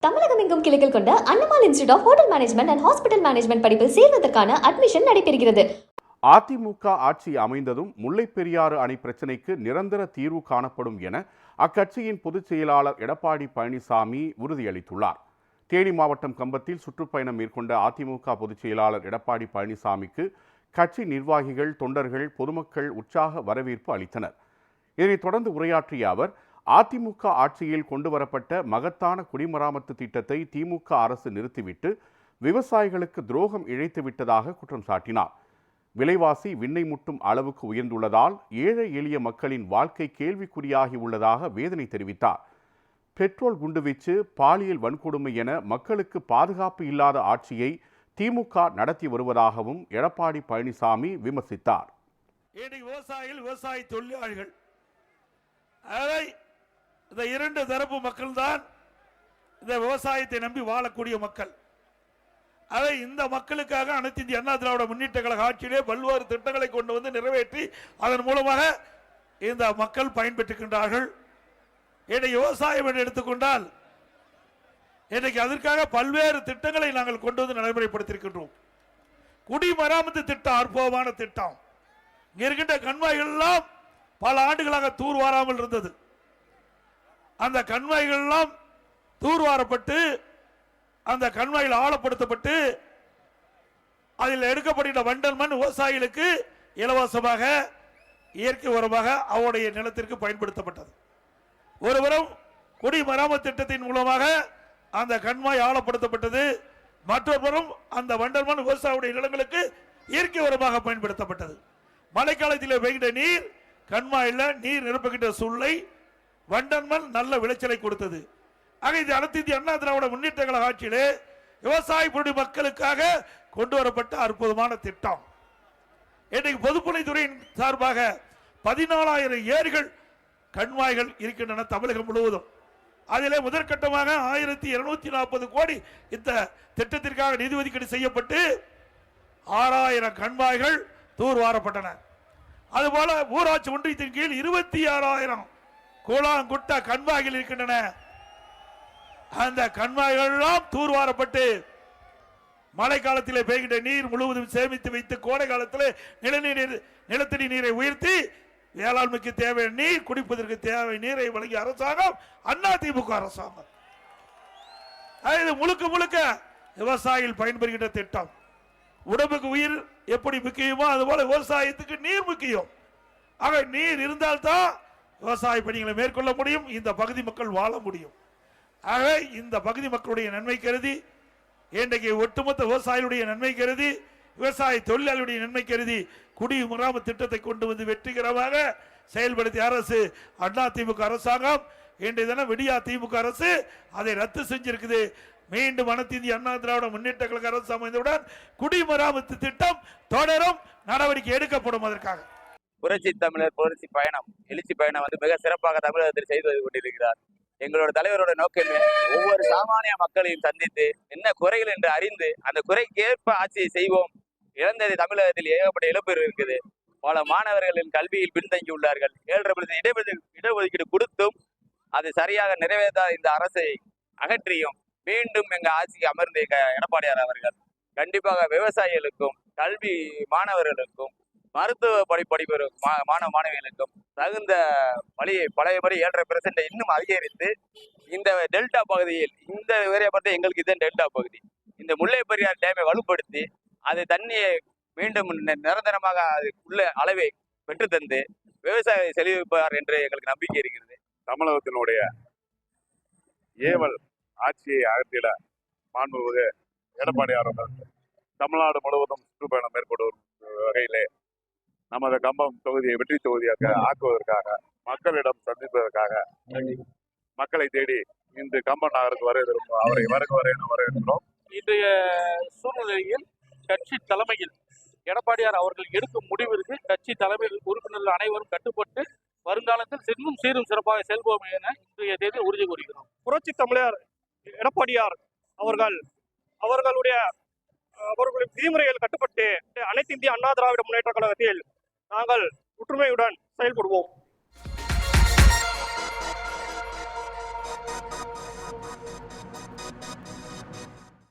தமிழகம் எங்கும் கிளைகள் கொண்ட அண்ணமால் institute of hotel management and hospital management படிப்பில் சேர்வதற்கான அட்மிஷன் நடைபெறுகிறது. அதிமுக ஆட்சி அமைந்ததும் முல்லைப்பெரியாறு அணை பிரச்சினைக்கு நிரந்தர தீர்வு காணப்படும் என அக்கட்சியின் பொதுச் செயலாளர் எடப்பாடி பழனிசாமி உறுதியளித்துள்ளார். தேனி மாவட்டம் கம்பத்தில் சுற்றுப்பயணம் மேற்கொண்ட அதிமுக பொதுச் செயலாளர் எடப்பாடி பழனிசாமிக்கு கட்சி நிர்வாகிகள், தொண்டர்கள், பொதுமக்கள் உற்சாக வரவேற்பு அளித்தனர். இதனைத் தொடர்ந்து உரையாற்றிய அவர், அதிமுக ஆட்சியில் கொண்டுவரப்பட்ட மகத்தான குடிமராமத்து திட்டத்தை திமுக அரசு நிறுத்திவிட்டு விவசாயிகளுக்கு துரோகம் இழைத்துவிட்டதாக குற்றம் சாட்டினார். விலைவாசி விண்ணை முட்டும் அளவுக்கு உயர்ந்துள்ளதால் ஏழை எளிய மக்களின் வாழ்க்கை கேள்விக்குறியாகி உள்ளதாக வேதனை தெரிவித்தார். பெட்ரோல் குண்டுவீச்சு, பாலியல் வன்கொடுமை என மக்களுக்கு பாதுகாப்பு இல்லாத ஆட்சியை திமுக நடத்தி வருவதாகவும் எடப்பாடி பழனிசாமி விமர்சித்தார். விவசாய தொழிலாளிகள் இந்த இரண்டு தரப்பு மக்கள் தான் இந்த விவசாயத்தை நம்பி வாழக்கூடிய மக்கள். அதை இந்த மக்களுக்காக அனைத்து இந்திய அண்ணா திராவிட முன்னேற்ற கழக ஆட்சியிலே பல்வேறு திட்டங்களை கொண்டு வந்து நிறைவேற்றி அதன் மூலமாக இந்த மக்கள் பயன்பெற்றுகின்றார்கள். இன்றைக்கு விவசாயம் என்று எடுத்துக்கொண்டால் இன்றைக்கு அதற்காக பல்வேறு திட்டங்களை நாங்கள் கொண்டு வந்து நடைமுறைப்படுத்தியிருக்கின்றோம். குடிமராமத்து திட்டம் அற்புதமான திட்டம். இங்க இருக்கின்ற கண்மாய்கள் எல்லாம் பல ஆண்டுகளாக தூர்வாராமல் இருந்தது. அந்த கண்மாய்கள் எல்லாம் தூர்வாரப்பட்டு அந்த கண்மாய்கள் ஆழப்படுத்தப்பட்டு அதில் எடுக்கப்படுகின்ற வண்டல் மண் விவசாயிகளுக்கு இலவசமாக இயற்கை உரமாக அவருடைய நிலத்திற்கு பயன்படுத்தப்பட்டது. ஒருபுறம் குடிமராமத்து திட்டத்தின் மூலமாக அந்த கண்மாய் ஆழப்படுத்தப்பட்டது, மற்றொருபுறம் அந்த வண்டல் மண் விவசாயியுடைய நிலங்களுக்கு இயற்கை உரமாக பயன்படுத்தப்பட்டது. மழைக்காலத்தில் பெய்கின்ற நீர் கண்மாயில் நீர் நிரப்புகின்ற சூழ்நிலை வண்டல் மண் நல்ல விளைச்சலை கொடுத்தது. ஆக இது அனைத்து இந்திய அண்ணா திராவிட முன்னேற்ற கழக ஆட்சியிலே விவசாய மக்களுக்காக கொண்டு வரப்பட்ட அற்புதமான திட்டம். இன்றைக்கு பொதுப்பணித்துறையின் சார்பாக 14,000 ஏரிகள் கண்மாய்கள் இருக்கின்றன தமிழகம் முழுவதும். அதிலே முதற்கட்டமாக 1,240 கோடி இந்த திட்டத்திற்காக நிதி ஒதுக்கீடு செய்யப்பட்டு 6,000 கண்மாய்கள் தூர்வாரப்பட்டன. அதுபோல ஊராட்சி ஒன்றியத்தின் கீழ் 26,000 கூழாங்குட்ட கண்மாய்கள் இருக்கின்றன. அந்த கண்மாய்கள் எல்லாம் தூர்வாரப்பட்டு மழை காலத்தில் பெய்கின்ற நீர் முழுவதும் சேமித்து வைத்து கோடை காலத்தில் நிலத்தடி நீரை உயர்த்தி வேளாண்மைக்கு தேவையான நீர், குடிப்பதற்கு தேவை நீரை வழங்கிய அரசாங்கம் அதிமுக அரசாங்கம். இது முழுக்க முழுக்க விவசாயிகள் பயன்பெறுகின்ற திட்டம். உடம்புக்கு உயிர் எப்படி முக்கியமோ அதுபோல விவசாயத்துக்கு நீர் முக்கியம். ஆக நீர் இருந்தால்தான் விவசாய பணிகளை மேற்கொள்ள முடியும், இந்த பகுதி மக்கள் வாழ முடியும். ஆக இந்த பகுதி மக்களுடைய நன்மை கருதி, இன்றைக்கு ஒட்டுமொத்த விவசாயிகளுடைய நன்மை கருதி, விவசாய தொழிலாளர்களுடைய நன்மை கருதி குடிமராமத்து திட்டத்தை கொண்டு வந்து வெற்றிகரமாக செயல்படுத்திய அரசு அதிமுக அரசாங்கம். இன்றைய தினம் விடியா திமுக அரசு அதை ரத்து செஞ்சிருக்குது. மீண்டும் அனைத்து இந்திய அண்ணா திராவிட முன்னேற்ற கழக அரசு அமைந்தவுடன் குடிமராமத்து திட்டம் தொடரும், நடவடிக்கை எடுக்கப்படும். அதற்காக புரட்சி தமிழர் புரட்சி பயணம், எழுச்சி பயணம் மிக சிறப்பாக தமிழகத்தில் செய்து கொண்டிருக்கிறார். எங்களோட தலைவரோட நோக்கமே ஒவ்வொரு சாமானிய மக்களையும் சந்தித்து என்ன குறைகள் என்று அறிந்து அந்த குறைக்கேற்ப ஆட்சியை செய்வோம். இழந்தது தமிழகத்தில் ஏகப்பட்ட இழப்பீடு இருக்குது. பல மாணவர்களின் கல்வியில் பின்தங்கி உள்ளார்கள். 7% இடஒதுக்கீடு கொடுத்தும் அது சரியாக நிறைவேற்றாத இந்த அரசை அகற்றியும் மீண்டும் எங்க ஆட்சிக்கு அமர்ந்த எடப்பாடியார் அவர்கள் கண்டிப்பாக விவசாயிகளுக்கும் கல்வி மாணவர்களுக்கும் மருத்துவ படிப்பெறும் மாணவ மாணவிகளுக்கும் தகுந்த வழியை பழையபடி 7.5% இன்னும் அதிகரித்து இந்த டெல்டா பகுதியில் இந்த ஏரியா பார்த்து எங்களுக்கு இதன் டெல்டா பகுதி இந்த முல்லைப்பெரியார் டேமை வலுப்படுத்தி அது தண்ணியை மீண்டும் நிரந்தரமாக உள்ள அளவை பெற்றுத்தந்து விவசாயியை செழிப்பார் என்று எங்களுக்கு நம்பிக்கை இருக்கிறது. தமிழகத்தினுடைய ஏவல் ஆட்சியை அகற்றிட மாண்புமிகு எடப்பாடியார் அவர்கள் தமிழ்நாடு முழுவதும் சுற்றுப்பயணம் மேற்கொள்ளும் வகையிலே நமது கம்பம் தொகுதியை வெற்றி தொகுதியாக ஆக்குவதற்காக, மக்களிடம் சந்திப்பதற்காக மக்களை தேடி இன்று கம்பம் நகருக்கு வருகிறோம். அவரை வரவேற்கிறோம். இன்றைய சூழ்நிலையில் கட்சி தலைமையில் எடப்பாடியார் அவர்கள் எடுக்கும் முடிவிற்கு கட்சி தலைமையில் உறுப்பினர்கள் அனைவரும் கட்டுப்பட்டு வருங்காலத்தில் இன்னும் சீரும் சிறப்பாக செல்வோம் என இன்றைய தேதி உறுதி கூறுகிறோம். புரட்சி தமிழர் எடப்பாடியார் அவர்களுடைய விதிமுறைகள் கட்டுப்பட்டு அனைத்து இந்திய அண்ணா திராவிட முன்னேற்ற கழகத்தில் நாங்கள் ஒற்றுமையுடன் செயல்படுவோம்.